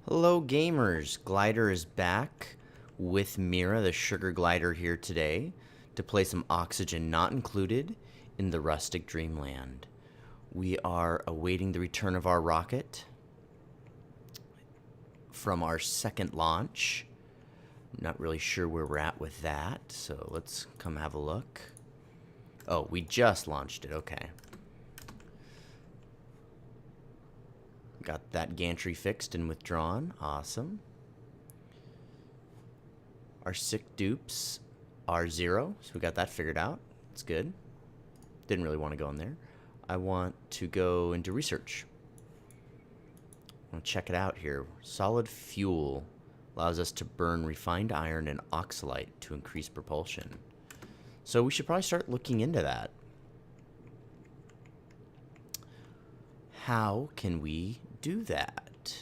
Hello gamers, Glider is back with Mira, the sugar glider, here today to play some Oxygen Not Included in the Rustic Dreamland. We are awaiting the return of our rocket from our second launch. Not really sure where we're at with that, so let's come have a look. Oh, we just launched it, okay. Got that gantry fixed and withdrawn. Awesome. Our sick dupes are 0, so we got that figured out. It's good. Didn't really want to go in there. I want to go into research. I'll check it out here. Solid fuel allows us to burn refined iron and oxalite to increase propulsion. So we should probably start looking into that. How can we do that?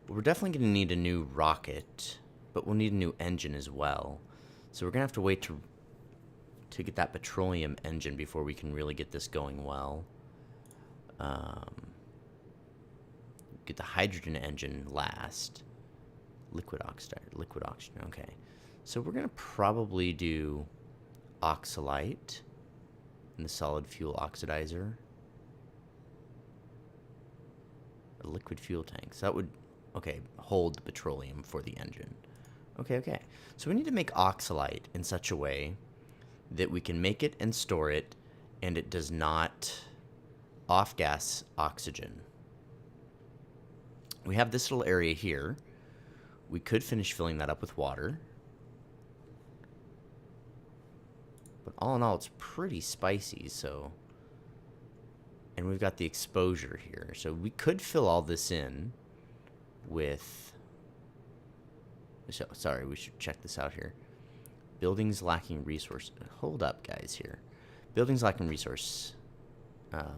Well, we're definitely going to need a new rocket, but we'll need a new engine as well. So we're going to have to wait to get that petroleum engine before we can really get this going well. Get the hydrogen engine last. Liquid oxygen, okay. So we're going to probably do oxalite in the solid fuel oxidizer. A liquid fuel tank. So that would, okay, hold the petroleum for the engine. Okay. So we need to make oxalite in such a way that we can make it and store it, and it does not off-gas oxygen. We have this little area here. We could finish filling that up with water. But all in all, it's pretty spicy, so... And we've got the exposure here. So we could fill all this in with... Sorry, we should check this out here. Buildings lacking resource. Hold up, guys, here. Buildings lacking resource.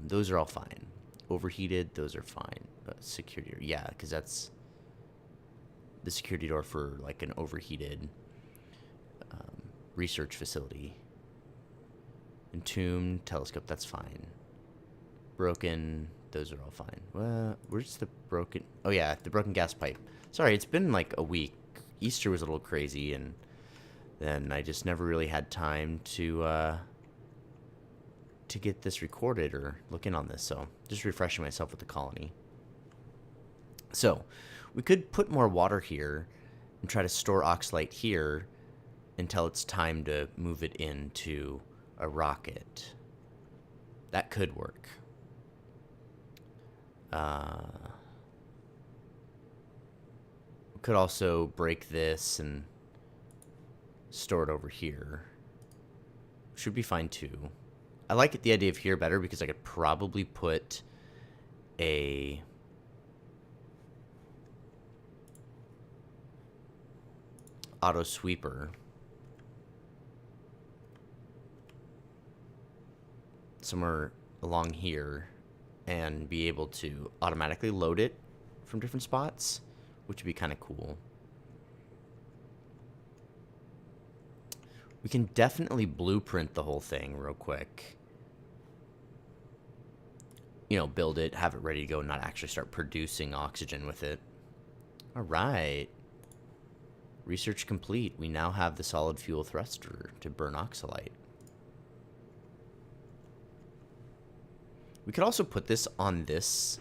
Those are all fine. Overheated, those are fine. Security, yeah, because that's the security door for like an overheated research facility. Entombed, telescope, that's fine. Broken, those are all fine. Well, where's the broken... Oh, yeah, the broken gas pipe. Sorry, it's been like a week. Easter was a little crazy, and then I just never really had time to get this recorded or look in on this. So just refreshing myself with the colony. So we could put more water here and try to store oxalite here until it's time to move it into a rocket. That could work. We could also break this and store it over here. Should be fine too. I like the idea of here better because I could probably put a auto sweeper somewhere along here and be able to automatically load it from different spots, which would be kind of cool. We can definitely blueprint the whole thing real quick. You know, build it, have it ready to go, not actually start producing oxygen with it. All right. Research complete. We now have the solid fuel thruster to burn oxalite. We could also put this on this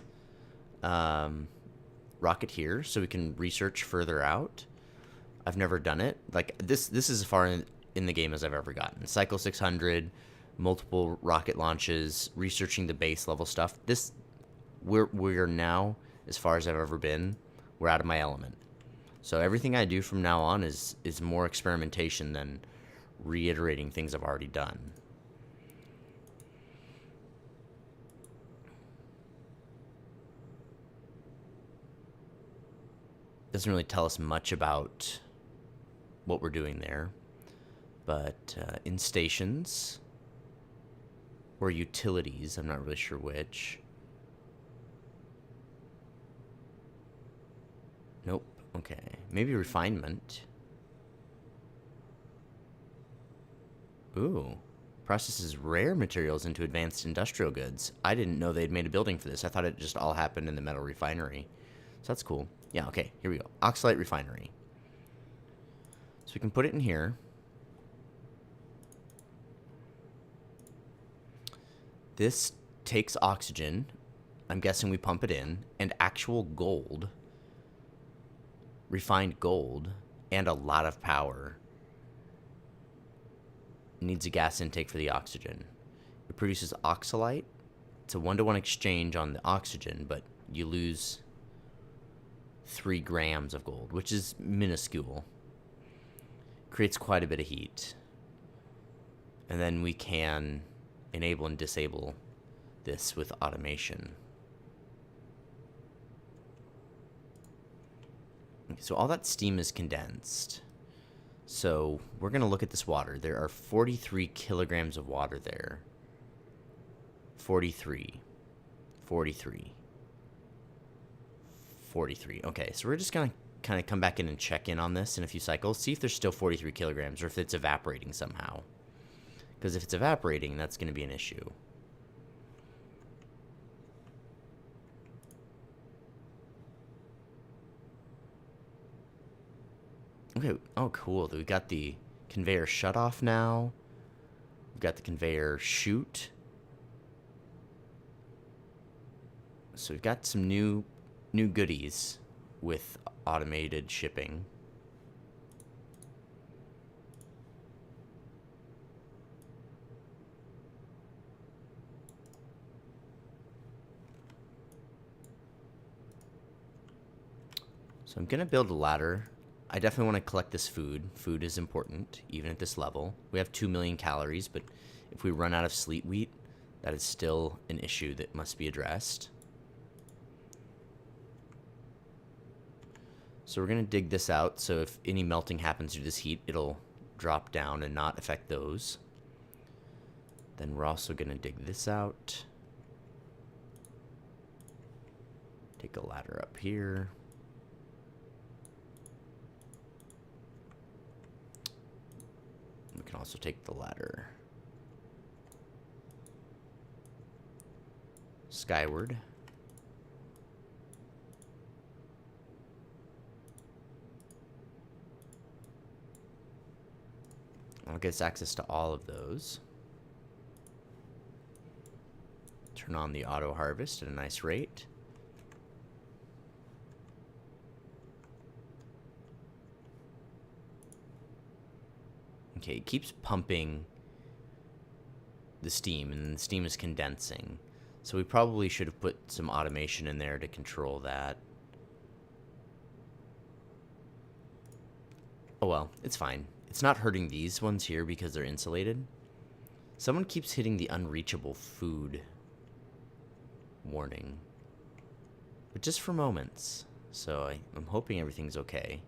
rocket here so we can research further out. I've never done it. Like, this is as far in the game as I've ever gotten. Cycle 600, multiple rocket launches, researching the base level stuff. We're now, as far as I've ever been, we're out of my element. So everything I do from now on is more experimentation than reiterating things I've already done. Doesn't really tell us much about what we're doing there. But in stations or utilities, I'm not really sure which. Nope. Okay. Maybe refinement. Ooh. Processes rare materials into advanced industrial goods. I didn't know they'd made a building for this. I thought it just all happened in the metal refinery. So that's cool. Yeah, okay, here we go. Oxalite refinery. So we can put it in here. This takes oxygen. I'm guessing we pump it in. And actual gold. Refined gold. And a lot of power. Needs a gas intake for the oxygen. It produces oxalite. It's a 1-to-1 exchange on the oxygen, but you lose 3 grams of gold, which is minuscule. Creates quite a bit of heat. And then we can enable and disable this with automation. Okay, so all that steam is condensed. So we're going to look at this water. There are 43 kilograms of water there. 43. 43. 43. Okay, so we're just going to kind of come back in and check in on this in a few cycles. See if there's still 43 kilograms or if it's evaporating somehow. Because if it's evaporating, that's going to be an issue. Okay, oh cool. We got the conveyor shut off now. We've got the conveyor chute. So we've got some new goodies with automated shipping. So I'm going to build a ladder. I definitely want to collect this food. Food is important, even at this level. We have 2 million calories, but if we run out of sleet wheat, that is still an issue that must be addressed. So we're going to dig this out, so if any melting happens to this heat, it'll drop down and not affect those. Then we're also going to dig this out. Take a ladder up here. We can also take the ladder skyward. I'll get us access to all of those. Turn on the auto harvest at a nice rate. Okay, it keeps pumping the steam, and the steam is condensing. So we probably should have put some automation in there to control that. Oh well, it's fine. It's not hurting these ones here because they're insulated. Someone keeps hitting the unreachable food warning. But just for moments. So I'm hoping everything's okay.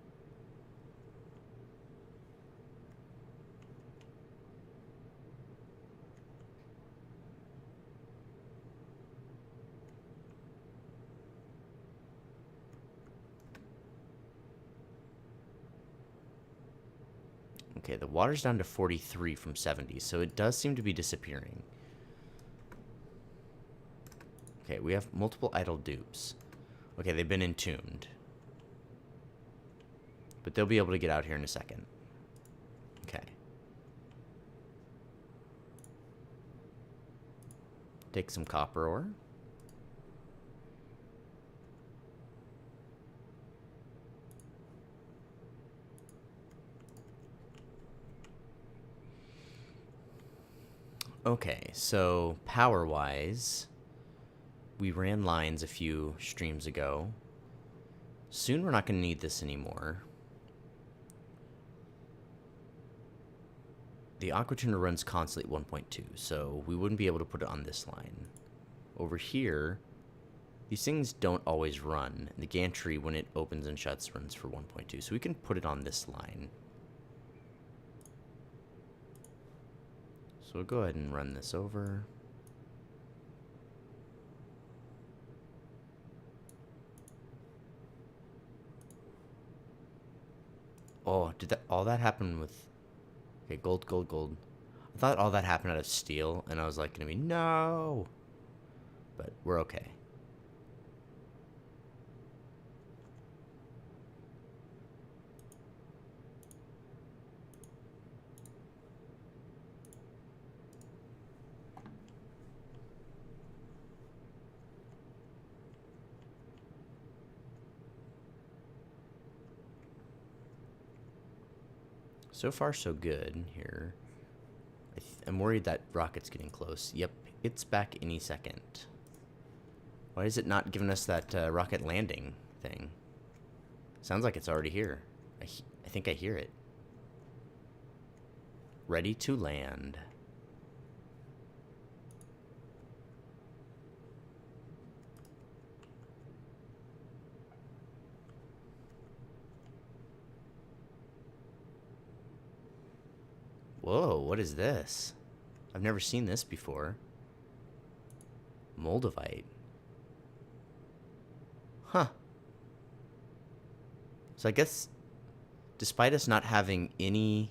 Okay, the water's down to 43 from 70, so it does seem to be disappearing. Okay, we have multiple idle dupes. Okay, they've been entombed. But they'll be able to get out here in a second. Okay. Take some copper ore. Okay, so power-wise, we ran lines a few streams ago. Soon we're not going to need this anymore. The aquatuner runs constantly at 1.2, so we wouldn't be able to put it on this line. Over here, these things don't always run. The gantry, when it opens and shuts, runs for 1.2, so we can put it on this line. So we'll go ahead and run this over. Oh, did that all that happen with... Okay, gold, gold, gold. I thought all that happened out of steel, and I was like, gonna be, no! But we're okay. So far, so good here. I'm worried that rocket's getting close. Yep, it's back any second. Why is it not giving us that rocket landing thing? Sounds like it's already here. I think I hear it. Ready to land. Whoa, what is this? I've never seen this before. Moldavite. Huh. So I guess, despite us not having any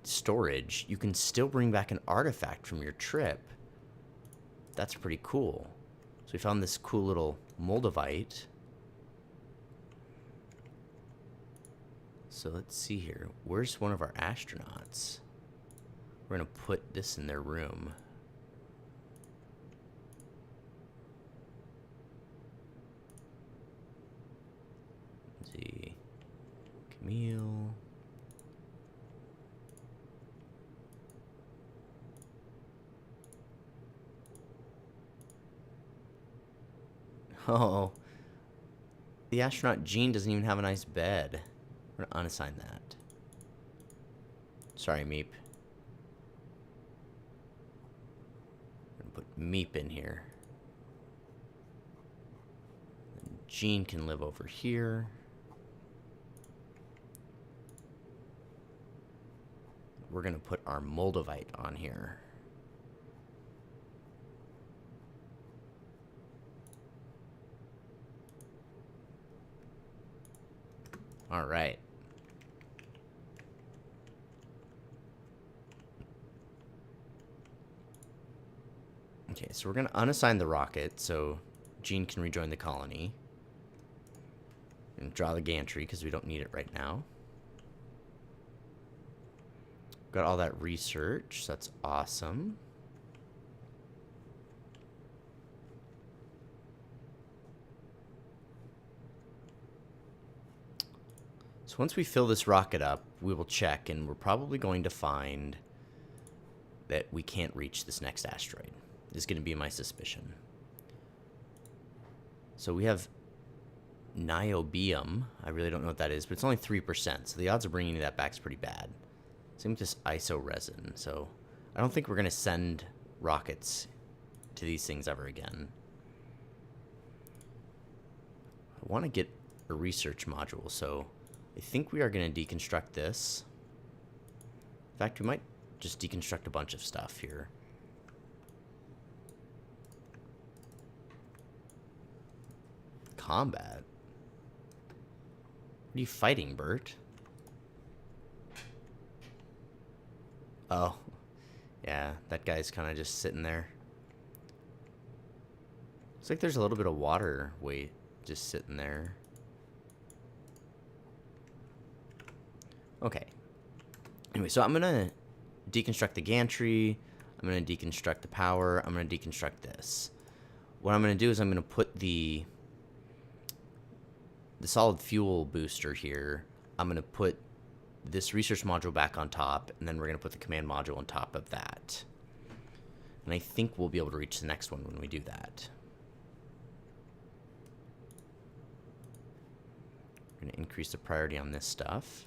storage, you can still bring back an artifact from your trip. That's pretty cool. So we found this cool little moldavite. So let's see here. Where's one of our astronauts? We're going to put this in their room. Let's see. Camille. Oh. The astronaut Jean doesn't even have a nice bed. We're going to unassign that. Sorry, Meep. I'm going to put Meep in here. And Jean can live over here. We're going to put our moldavite on here. All right. Okay, so we're going to unassign the rocket so Jean can rejoin the colony. And draw the gantry because we don't need it right now. Got all that research. So that's awesome. So once we fill this rocket up, we will check, and we're probably going to find that we can't reach this next asteroid. Is going to be my suspicion. So we have niobium. I really don't know what that is, but it's only 3%. So the odds of bringing that back is pretty bad. Same with this iso resin. So I don't think we're going to send rockets to these things ever again. I want to get a research module, so I think we are going to deconstruct this. In fact, we might just deconstruct a bunch of stuff here. Combat? What are you fighting, Bert? Oh. Yeah, that guy's kind of just sitting there. Looks like there's a little bit of water weight just sitting there. Okay. Anyway, so I'm going to deconstruct the gantry. I'm going to deconstruct the power. I'm going to deconstruct this. What I'm going to do is I'm going to put the solid fuel booster here. I'm going to put this research module back on top, and then we're going to put the command module on top of that. And I think we'll be able to reach the next one when we do that. We're going to increase the priority on this stuff.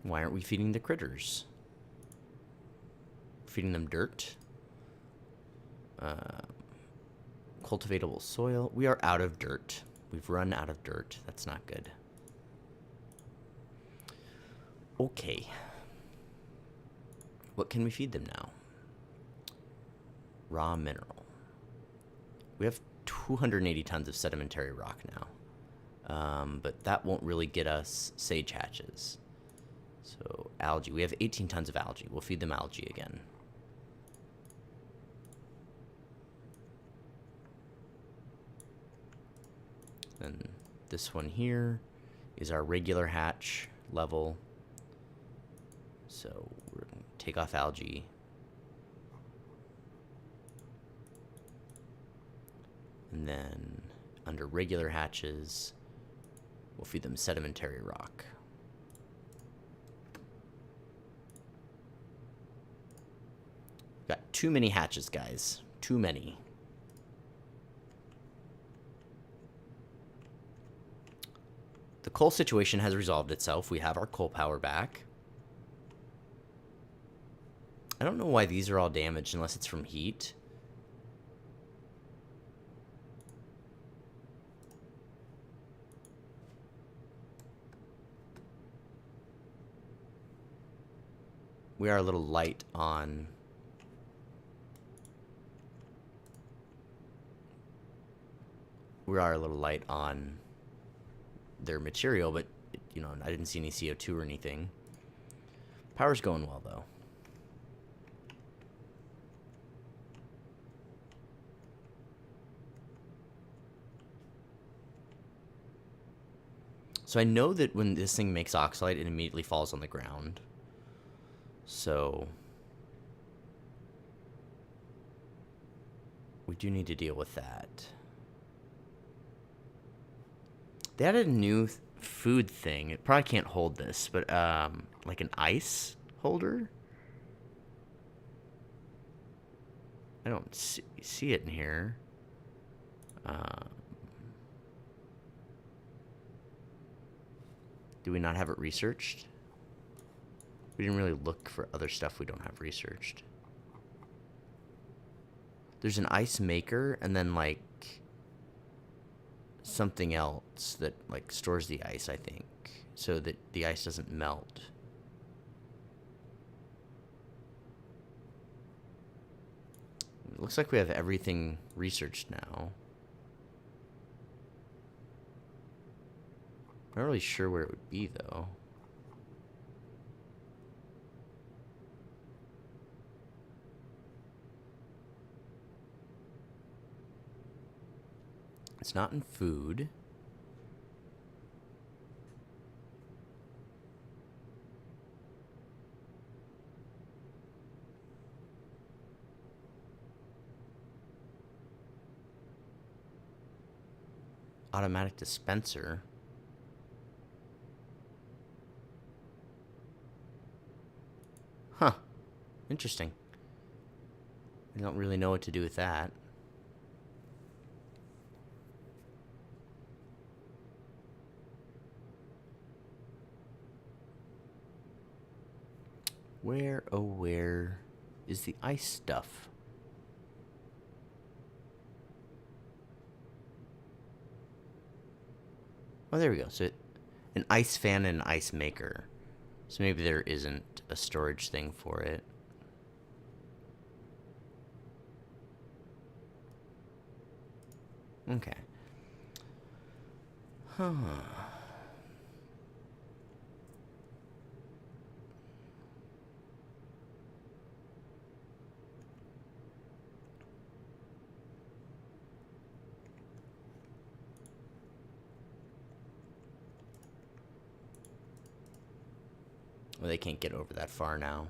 Why aren't we feeding the critters? Feeding them dirt? Cultivatable soil. We are out of dirt. We've run out of dirt. That's not good. Okay. What can we feed them now? Raw mineral. We have 280 tons of sedimentary rock now. But that won't really get us sage hatches. So algae. We have 18 tons of algae. We'll feed them algae again. And this one here is our regular hatch level. So we're going to take off algae. And then under regular hatches, we'll feed them sedimentary rock. Got too many hatches, guys. Too many. The coal situation has resolved itself. We have our coal power back. I don't know why these are all damaged unless it's from heat. We are a little light on... We are a little light on their material, but, you know, I didn't see any CO2 or anything. Power's going well, though. So I know that when this thing makes oxalate, it immediately falls on the ground. So we do need to deal with that. They added a new food thing. It probably can't hold this, but like an ice holder? I don't see it in here. Do we not have it researched? We didn't really look for other stuff we don't have researched. There's an ice maker and then like something else that like stores the ice, I think, so that the ice doesn't melt. It looks like we have everything researched now. I'm not really sure where it would be, though. It's not in food. Automatic dispenser. Huh. Interesting. I don't really know what to do with that. Where, oh where is the ice stuff? Oh, there we go. So an ice fan and an ice maker. So maybe there isn't a storage thing for it. Okay. Huh. Well, they can't get over that far now.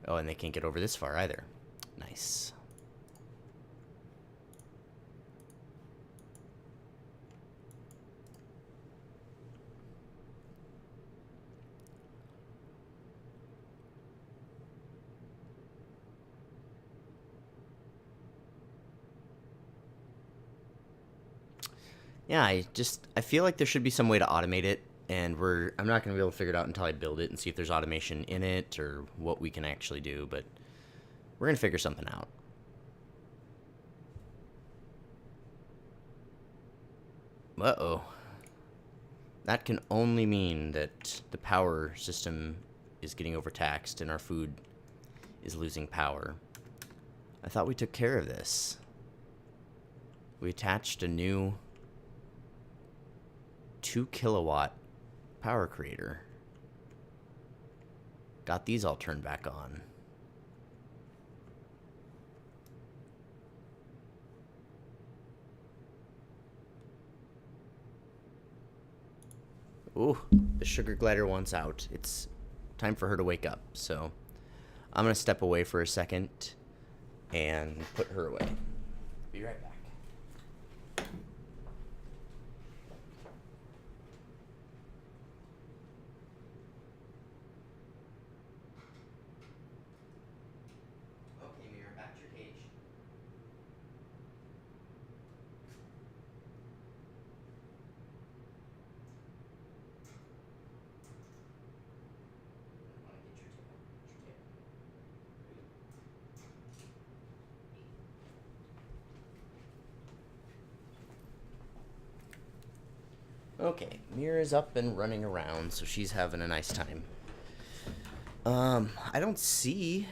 Oh, and they can't get over this far either. Nice. Yeah, I feel like there should be some way to automate it, and I'm not going to be able to figure it out until I build it and see if there's automation in it or what we can actually do, but we're going to figure something out. Uh-oh. That can only mean that the power system is getting overtaxed and our food is losing power. I thought we took care of this. We attached a new 2 kilowatt power creator. Got these all turned back on. Ooh, the sugar glider wants out. It's time for her to wake up. So I'm going to step away for a second and put her away. Be right back. Okay, Mira, back to your cage. I want to get your tail. Get your tail. Okay, Mira's up and running around, so she's having a nice time. I don't see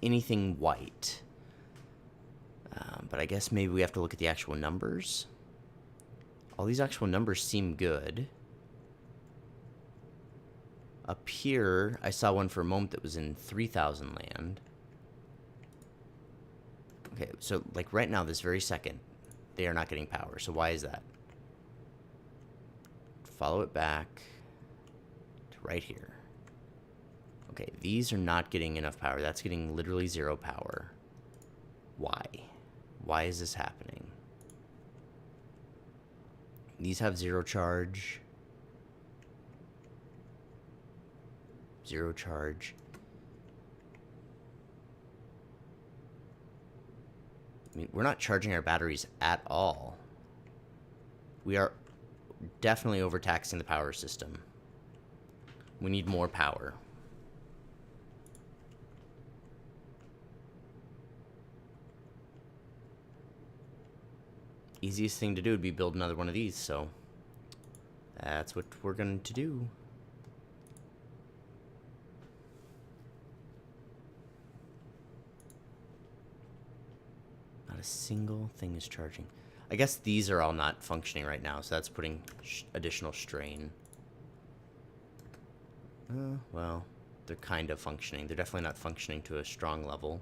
anything white. But I guess maybe we have to look at the actual numbers. All these actual numbers seem good. Up here, I saw one for a moment that was in 3,000 land. Okay, so like right now, this very second, they are not getting power. So why is that? Follow it back to right here. Okay, these are not getting enough power. That's getting literally 0 power. Why? Why is this happening? These have 0 charge. 0 charge. I mean, we're not charging our batteries at all. We are definitely overtaxing the power system. We need more power. Easiest thing to do would be build another one of these, so that's what we're going to do. Not a single thing is charging. I guess these are all not functioning right now, so that's putting additional strain. Well, they're kind of functioning. They're definitely not functioning to a strong level.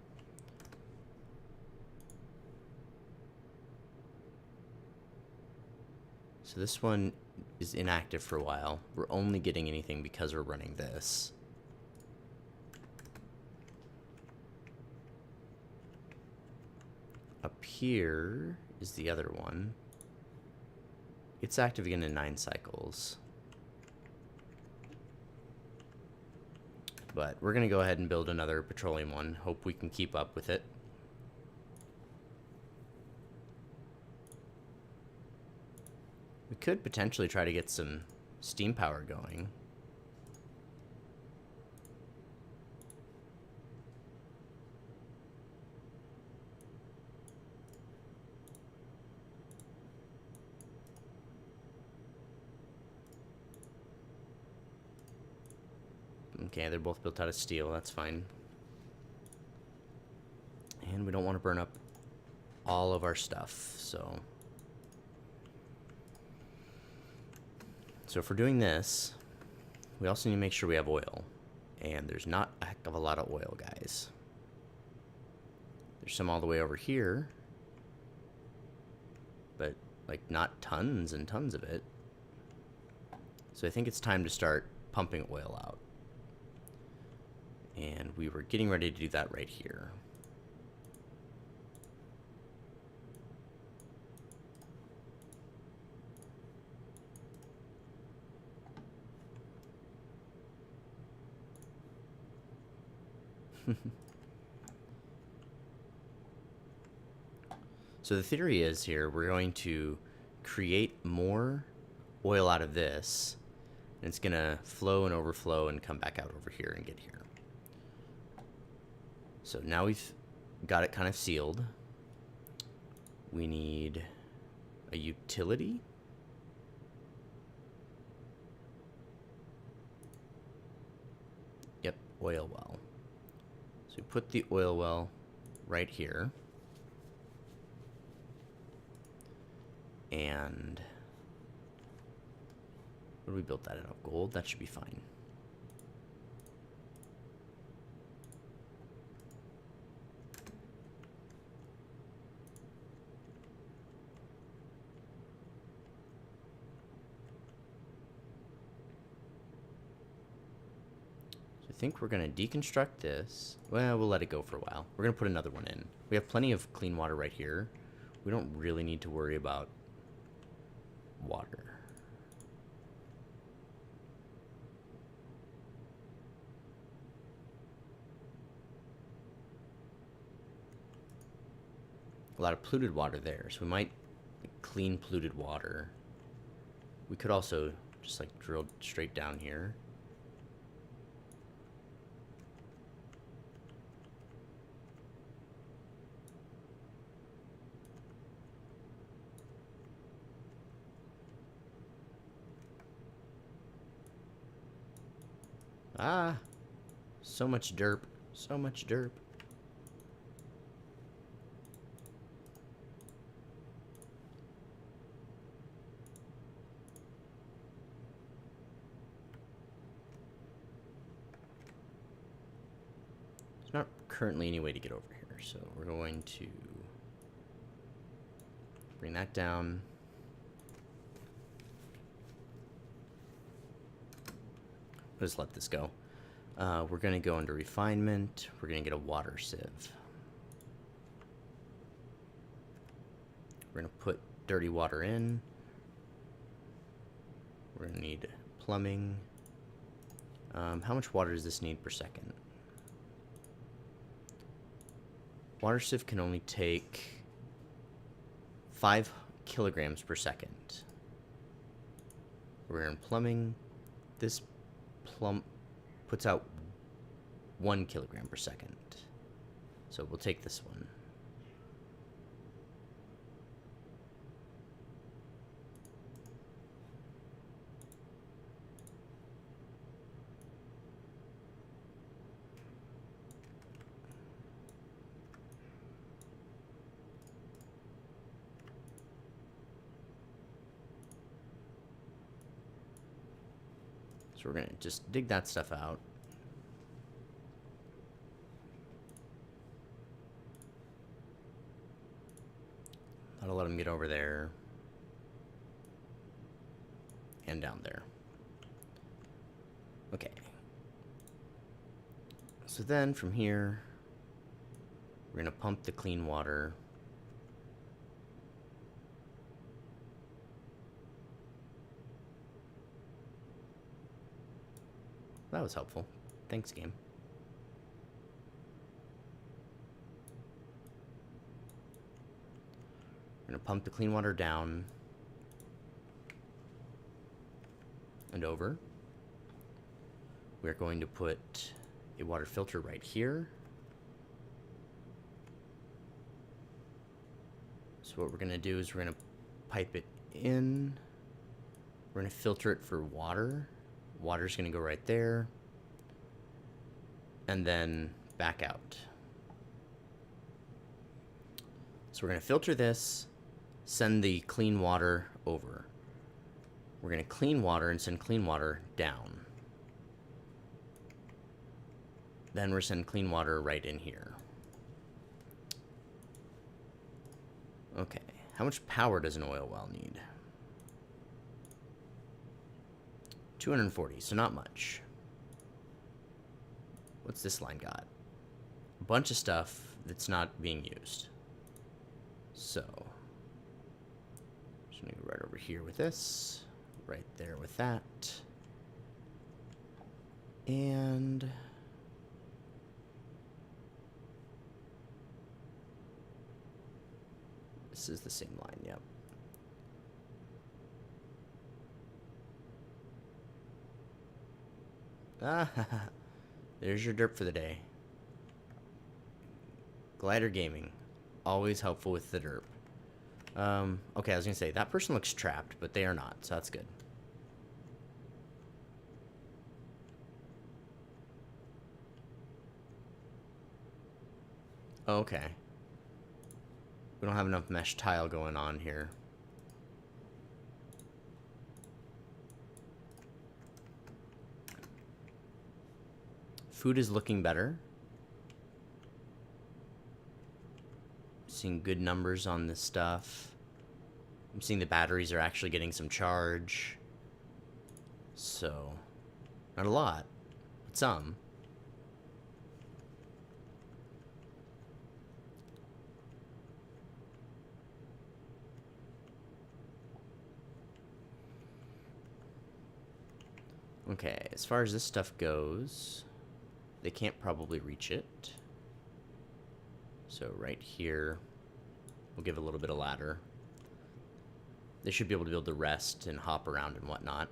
So this one is inactive for a while. We're only getting anything because we're running this. Up here is the other one. It's active again in 9 cycles. But we're going to go ahead and build another petroleum one. Hope we can keep up with it. We could potentially try to get some steam power going. Okay, they're both built out of steel. That's fine. And we don't want to burn up all of our stuff, so... So if we're doing this, we also need to make sure we have oil. And there's not a heck of a lot of oil, guys. There's some all the way over here. But, like, not tons and tons of it. So I think it's time to start pumping oil out. And we were getting ready to do that right here. So the theory is here, we're going to create more oil out of this, and it's going to flow and overflow and come back out over here and get here. So now we've got it kind of sealed. We need a utility. Yep, oil well. So we put the oil well right here. And what do we build that out of? Gold? That should be fine. So I think we're going to deconstruct this. Well, we'll let it go for a while. We're going to put another one in. We have plenty of clean water right here. We don't really need to worry about water. A lot of polluted water there, so we might clean polluted water. We could also just like drill straight down here. Ah, so much derp, so much derp. There's not currently any way to get over here, so we're going to bring that down. Just let this go. We're going to go into refinement. We're going to get a water sieve. We're going to put dirty water in. We're going to need plumbing. How much water does this need per second? Water sieve can only take 5 kilograms per second. We're in plumbing. This plumb puts out 1 kilogram per second. So we'll take this one. So we're going to just dig that stuff out. That'll let them get over there. And down there. Okay. So then from here, we're going to pump the clean water. That was helpful. Thanks, game. We're going to pump the clean water down and over. We're going to put a water filter right here. So what we're going to do is we're going to pipe it in. We're going to filter it for water. Water's going to go right there. And then back out. So we're going to filter this, send the clean water over. We're going to clean water and send clean water down. Then we're sending clean water right in here. Okay, how much power does an oil well need? 240, so not much. What's this line got? A bunch of stuff that's not being used. So, just gonna go right over here with this, right there with that. And this is the same line, yep. Ah, there's your derp for the day. Glider Gaming, always helpful with the derp. Okay, I was gonna say, that person looks trapped, but they are not, so that's good. Okay. We don't have enough mesh tile going on here. Food is looking better. Seeing good numbers on this stuff. I'm seeing the batteries are actually getting some charge. So, not a lot, but some. Okay, as far as this stuff goes, they can't probably reach it. So right here, we'll give a little bit of ladder. They should be able to build the rest and hop around and whatnot.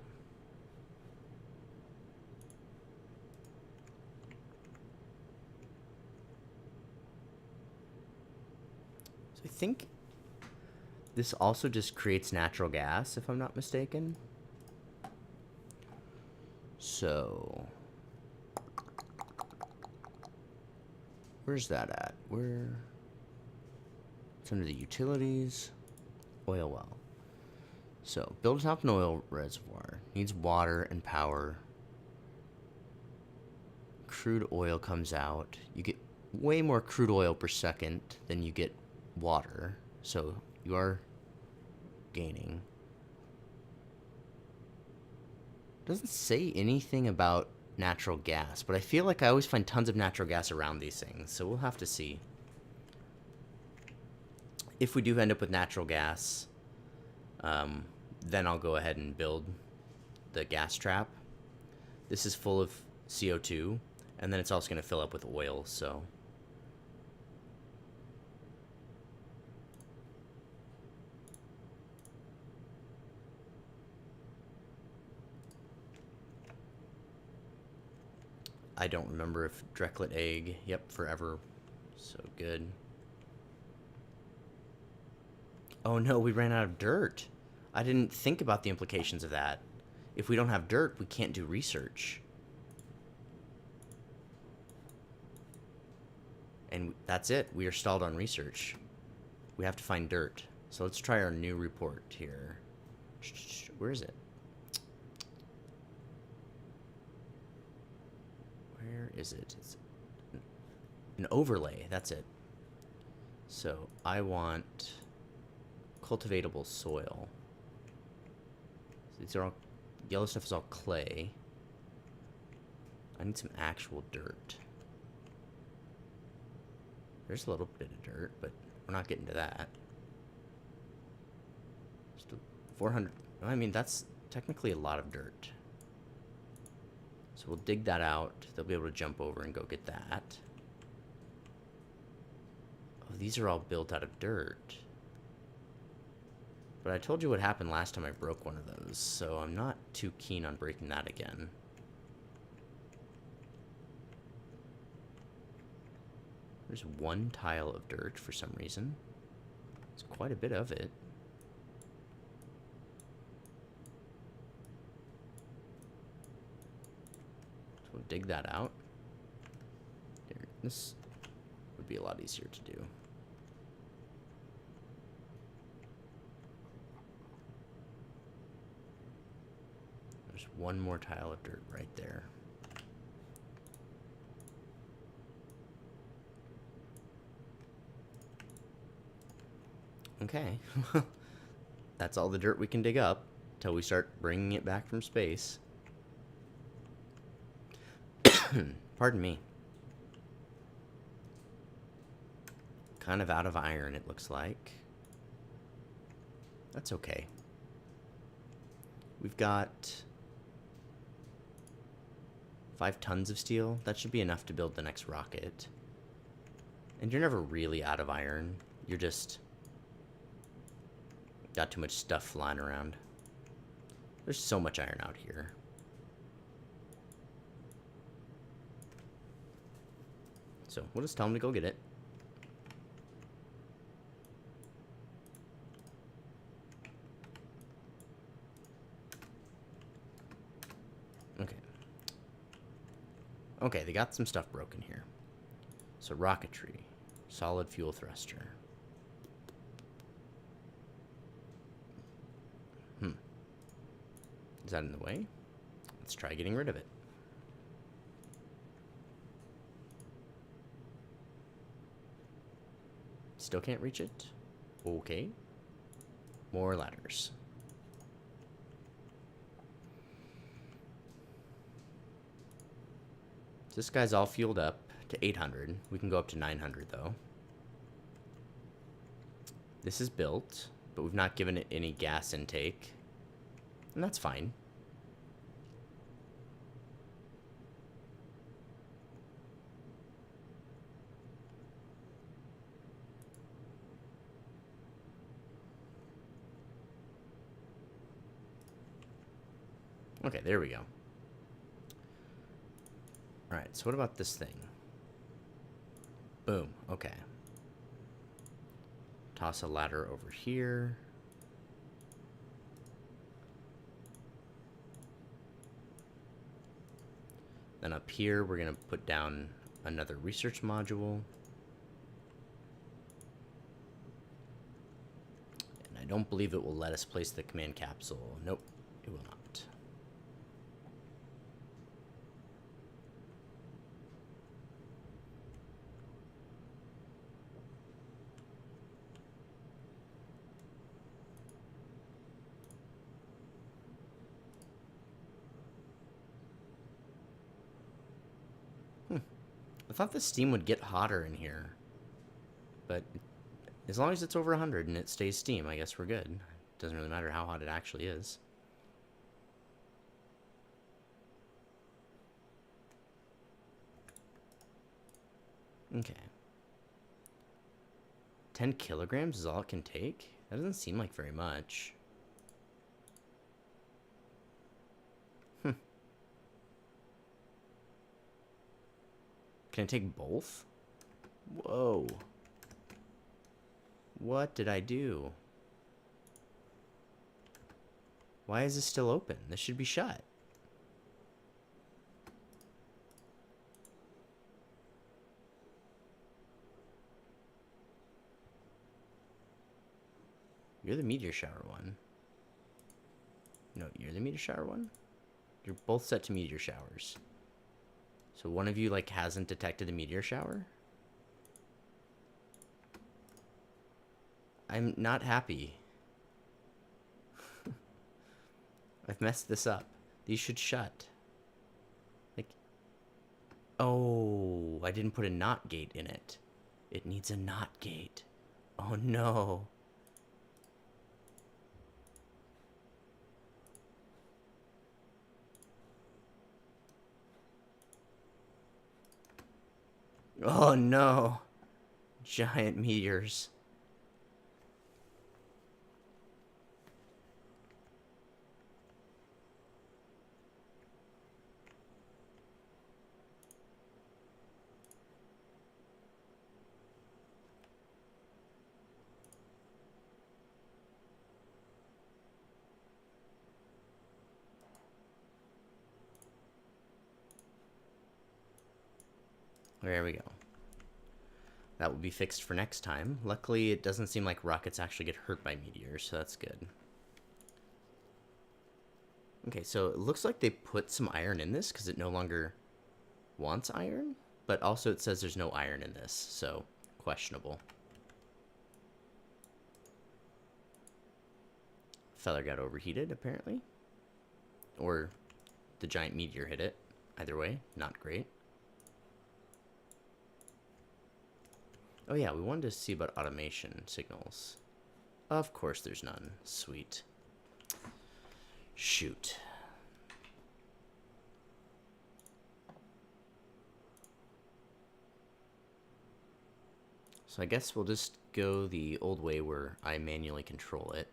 So I think this also just creates natural gas, if I'm not mistaken. So where's that at? It's under the utilities, oil well. So build atop an oil reservoir. Needs water and power. Crude oil comes out. You get way more crude oil per second than you get water. So you are gaining. Doesn't say anything about natural gas, but I feel like I always find tons of natural gas around these things, so we'll have to see. If we do end up with natural gas, then I'll go ahead and build the gas trap. This is full of CO2, and then it's also going to fill up with oil, so... I don't remember if Drecklet egg. Yep, forever. So good. Oh no, we ran out of dirt. I didn't think about the implications of that. If we don't have dirt, we can't do research. And that's it. We are stalled on research. We have to find dirt. So let's try our new report here. Where is it? Where is it? It's an overlay. That's it. So I want cultivatable soil. So these are all, yellow stuff is all clay. I need some actual dirt. There's a little bit of dirt, but we're not getting to that. Just 400. I mean, that's technically a lot of dirt. So we'll dig that out. They'll be able to jump over and go get that. Oh, these are all built out of dirt. But I told you what happened last time I broke one of those, so I'm not too keen on breaking that again. There's one tile of dirt for some reason. It's quite a bit of it. So we'll dig that out. Here, this would be a lot easier to do. There's one more tile of dirt right there. Okay. That's all the dirt we can dig up till we start bringing it back from space. Pardon me. Kind of out of iron, it looks like. That's okay. We've got 5 tons of steel. That should be enough to build the next rocket. And you're never really out of iron. You're just... got too much stuff flying around. There's so much iron out here. So we'll just tell them to go get it. Okay. Okay, they got some stuff broken here. So rocketry, solid fuel thruster. Is that in the way? Let's try getting rid of it. Still can't reach it? Okay. More ladders. So this guy's all fueled up to 800. We can go up to 900 though. This is built, but we've not given it any gas intake. And that's fine. Okay, there we go. Alright, so what about this thing? Boom, okay. Toss a ladder over here. Then up here, we're going to put down another research module. And I don't believe it will let us place the command capsule. Nope, it will not. I thought the steam would get hotter in here. But as long as it's over 100 and it stays steam, I guess we're good. Doesn't really matter how hot it actually is. Okay. 10 kilograms is all it can take? That doesn't seem like very much. Can I take both? Whoa. What did I do? Why is this still open? This should be shut. You're the meteor shower one. No, you're the meteor shower one? You're both set to meteor showers. So one of you, like, hasn't detected a meteor shower? I'm not happy. I've messed this up. These should shut. Like, oh, I didn't put a NOT gate in it. It needs a NOT gate. Oh no. Oh no. Giant meteors. There we go. That will be fixed for next time. Luckily, it doesn't seem like rockets actually get hurt by meteors, so that's good. Okay, so it looks like they put some iron in this because it no longer wants iron, but also it says there's no iron in this, so questionable. Feather got overheated, apparently. Or the giant meteor hit it. Either way, not great. Oh yeah, we wanted to see about automation signals. Of course there's none. Sweet. Shoot. So I guess we'll just go the old way where I manually control it.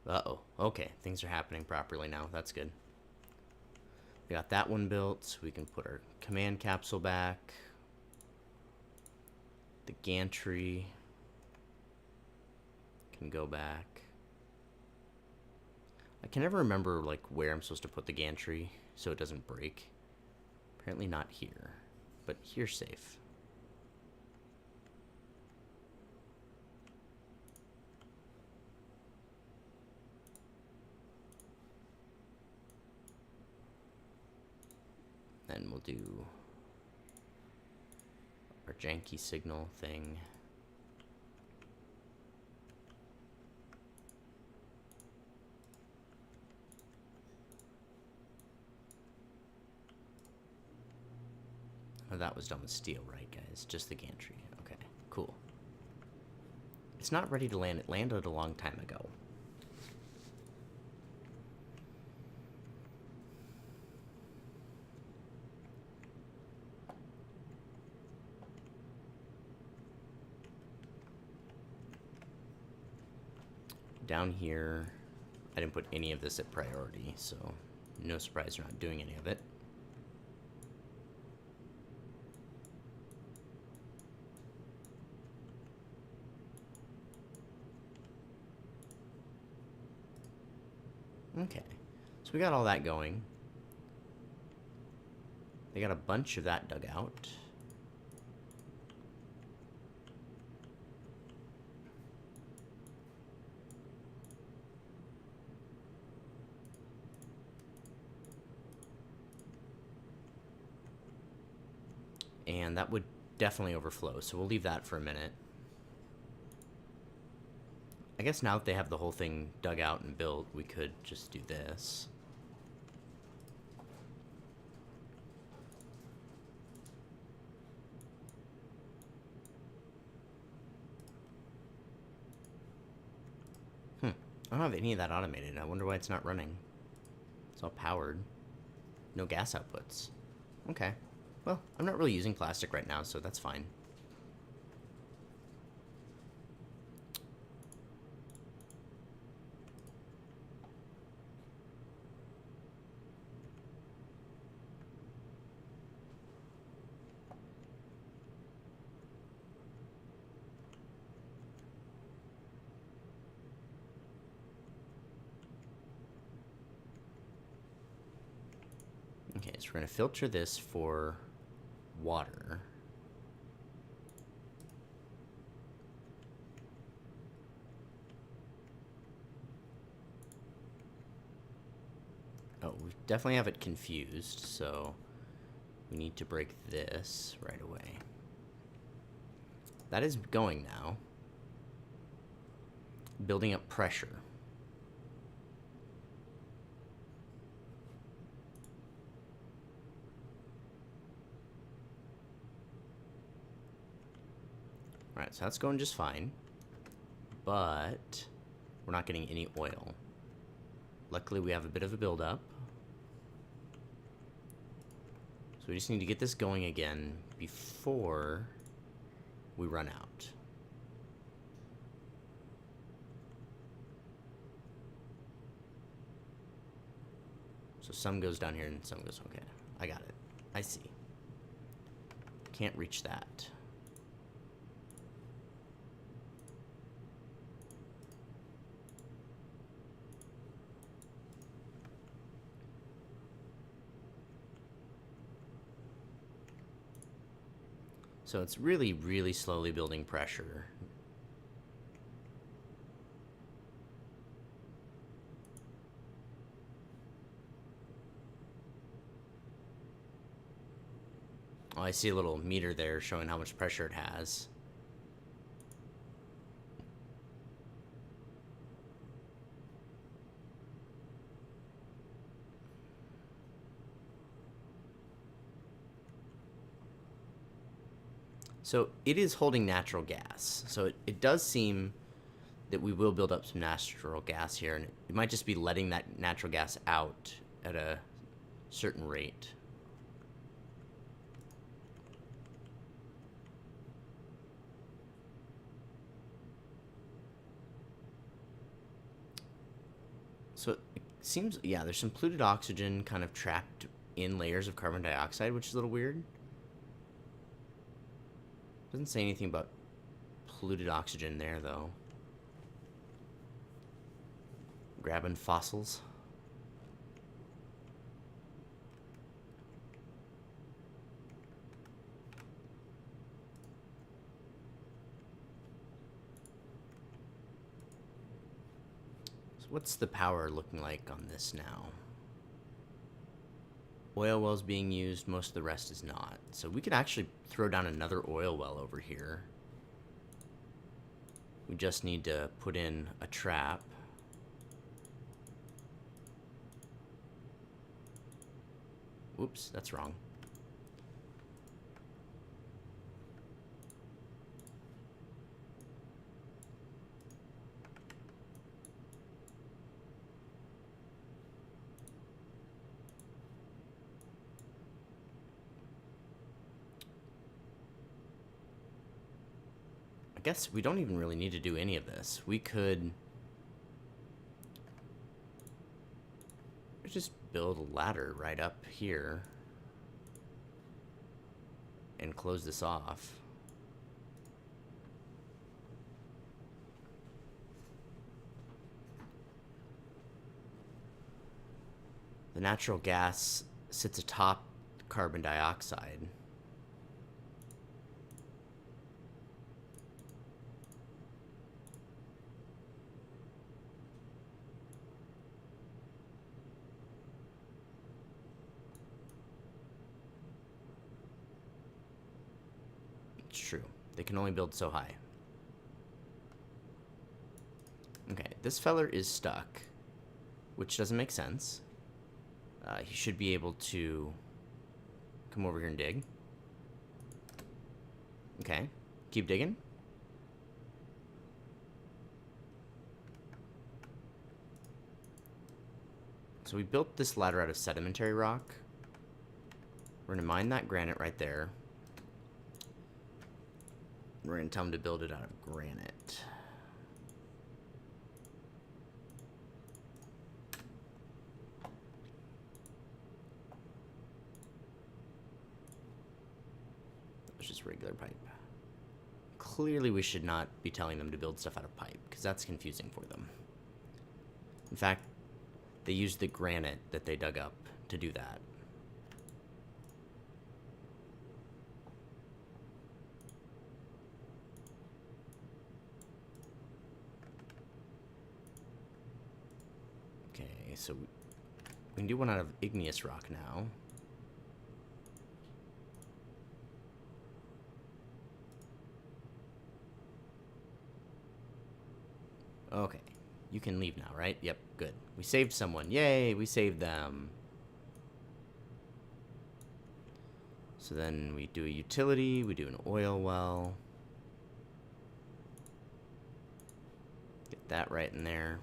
Uh-oh. Okay, things are happening properly now. That's good. We got that one built. We can put our command capsule back. The gantry can go back. I can never remember, like, where I'm supposed to put the gantry so it doesn't break. Apparently not here, but here's safe. Then we'll do our janky signal thing. Oh, that was done with steel, right, guys? Just the gantry. Okay, cool. It's not ready to land. It landed a long time ago. Down here, I didn't put any of this at priority, so no surprise we're not doing any of it. Okay, so we got all that going. They got a bunch of that dug out. And that would definitely overflow, so we'll leave that for a minute. I guess now that they have the whole thing dug out and built, we could just do this. I don't have any of that automated. I wonder why it's not running. It's all powered. No gas outputs. Okay. Well, I'm not really using plastic right now, so that's fine. Okay, so we're going to filter this for water. Oh, we definitely have it confused, so we need to break this right away. That is going now. Building up pressure. Alright, so that's going just fine. But we're not getting any oil. Luckily, we have a bit of a buildup. So we just need to get this going again before we run out. So some goes down here and some goes... Okay, I got it. I see. Can't reach that. So it's really, really slowly building pressure. Oh, I see a little meter there showing how much pressure it has. So it is holding natural gas. So it does seem that we will build up some natural gas here, and it might just be letting that natural gas out at a certain rate. So it seems, yeah, there's some polluted oxygen kind of trapped in layers of carbon dioxide, which is a little weird. Doesn't say anything about polluted oxygen there, though. Grabbing fossils. So what's the power looking like on this now? Oil well's being used, most of the rest is not. So we could actually throw down another oil well over here. We just need to put in a trap. Whoops, that's wrong. guess we don't even really need to do any of this. We could just build a ladder right up here and close this off. The natural gas sits atop carbon dioxide. It's true. They can only build so high. Okay, this feller is stuck, which doesn't make sense. He should be able to come over here and dig. Okay, keep digging. So we built this ladder out of sedimentary rock. We're gonna mine that granite right there. We're gonna tell him to build it out of granite. It's just regular pipe. Clearly we should not be telling them to build stuff out of pipe, because that's confusing for them. In fact, they used the granite that they dug up to do that. Okay, so we can do one out of igneous rock now. Okay, you can leave now, right? Yep, good. We saved someone. Yay, we saved them. So then we do a utility, we do an oil well. Get that right in there.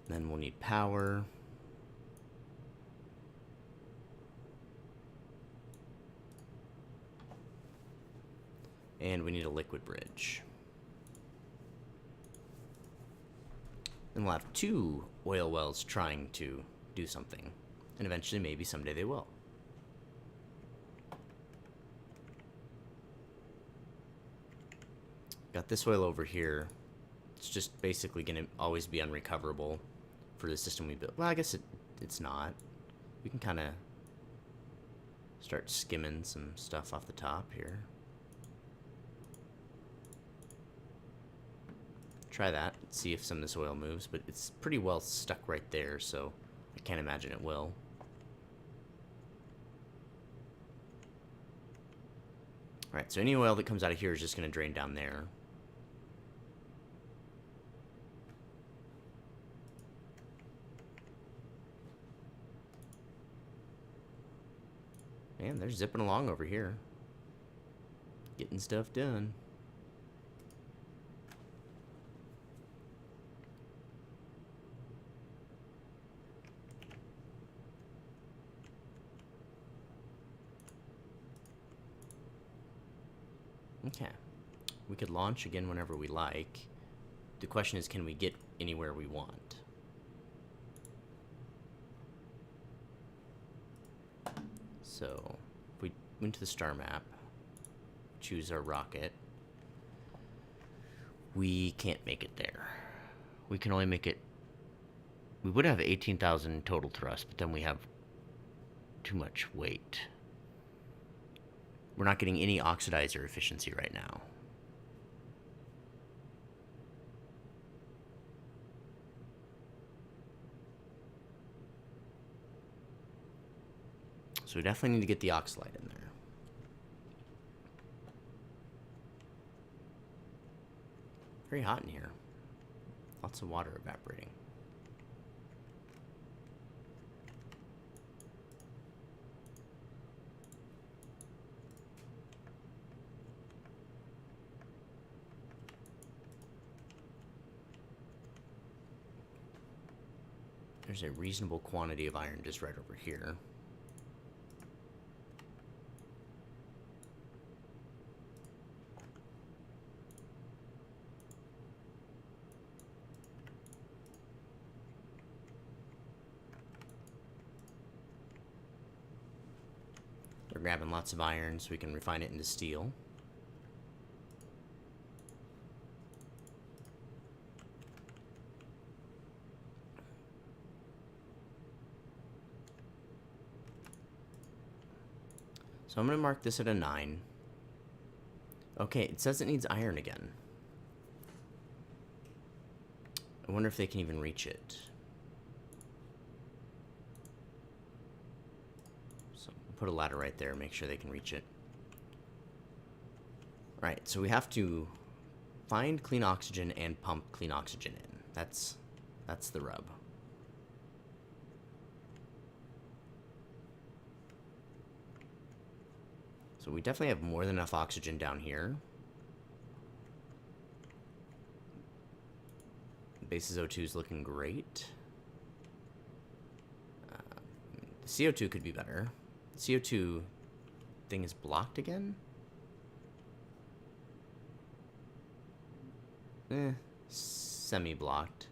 Then we'll need power. And we need a liquid bridge. Then we'll have 2 oil wells trying to do something. And eventually, maybe someday they will. Got this oil over here. It's just basically going to always be unrecoverable for the system we built. Well, I guess it's not. We can kind of start skimming some stuff off the top here. Try that, see if some of this oil moves, but it's pretty well stuck right there, so I can't imagine it will. Alright, so any oil that comes out of here is just going to drain down there. Man, they're zipping along over here. Getting stuff done. Okay. We could launch again whenever we like. The question is, can we get anywhere we want? So, if we went to the star map, choose our rocket, we can't make it there. We can only make it... We would have 18,000 total thrust, but then we have too much weight. We're not getting any oxidizer efficiency right now. So we definitely need to get the oxalite in there. Very hot in here. Lots of water evaporating. There's a reasonable quantity of iron just right over here. We're grabbing lots of iron so we can refine it into steel. So I'm going to mark this at a 9. Okay, it says it needs iron again. I wonder if they can even reach it. So we'll put a ladder right there, make sure they can reach it. Right, so we have to find clean oxygen and pump clean oxygen in. That's the rub. So we definitely have more than enough oxygen down here. Base's O2 is looking great. The CO2 could be better. The CO2 thing is blocked again? Semi-blocked.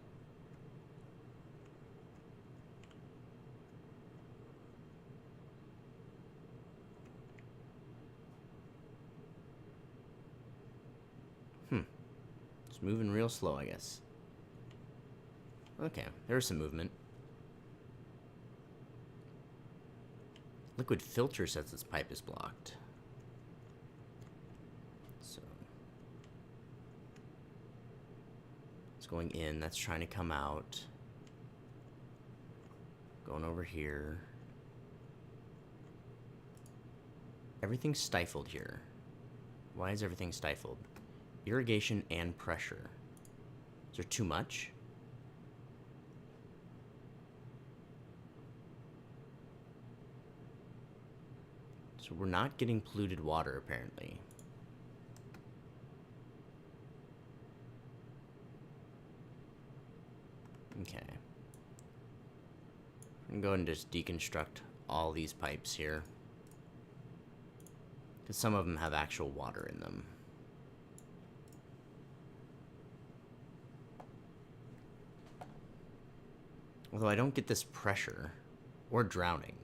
It's moving real slow, I guess. Okay, there's some movement. Liquid filter says this pipe is blocked. So it's going in, that's trying to come out. Going over here. Everything's stifled here. Why is everything stifled? Irrigation and pressure. Is there too much? So we're not getting polluted water, apparently. Okay. I'm gonna go ahead and just deconstruct all these pipes here, because some of them have actual water in them. Although I don't get this pressure or drowning.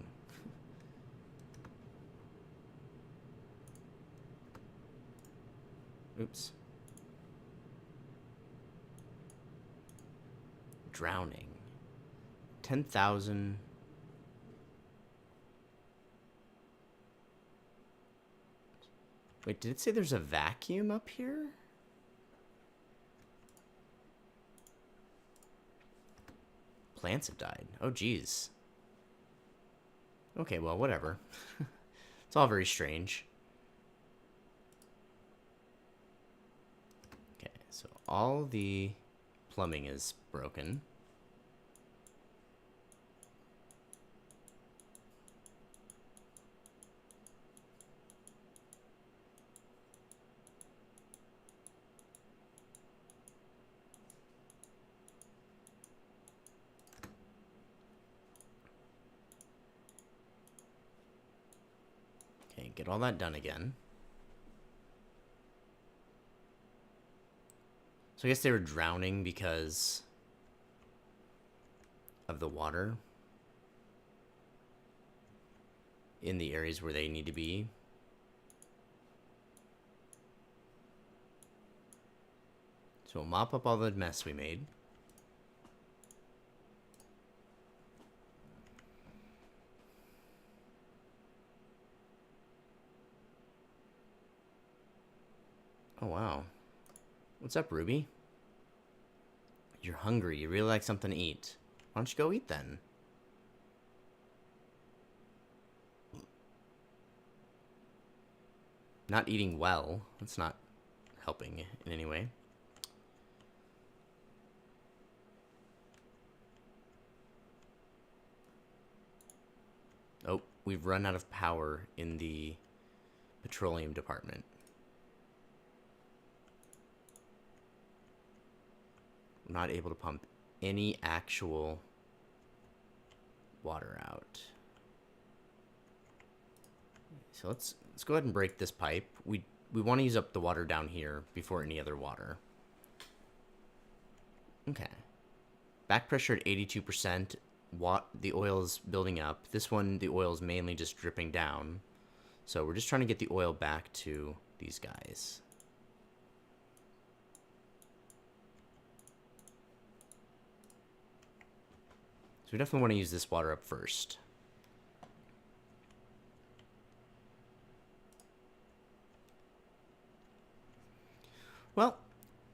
Oops. Drowning. 10,000. Wait, did it say there's a vacuum up here? Plants have died. Oh, geez. Okay, well, whatever. It's all very strange. Okay, so all the plumbing is broken. Get all that done again. So I guess they were drowning because of the water in the areas where they need to be. So we'll mop up all the mess we made. Oh, wow. What's up, Ruby? You're hungry. You really like something to eat. Why don't you go eat then? Not eating well. That's not helping in any way. Oh, we've run out of power in the petroleum department. Not able to pump any actual water out. So let's go ahead and break this pipe. We want to use up the water down here before any other water. Okay. Back pressure at 82%. The oil is building up. This one, the oil is mainly just dripping down. So we're just trying to get the oil back to these guys. So we definitely want to use this water up first. Well,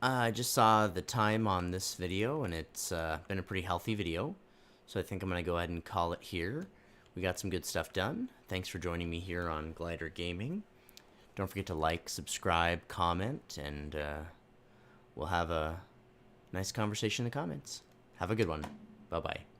I just saw the time on this video, and it's been a pretty healthy video. So I think I'm going to go ahead and call it here. We got some good stuff done. Thanks for joining me here on Glider Gaming. Don't forget to like, subscribe, comment, and we'll have a nice conversation in the comments. Have a good one. Bye-bye.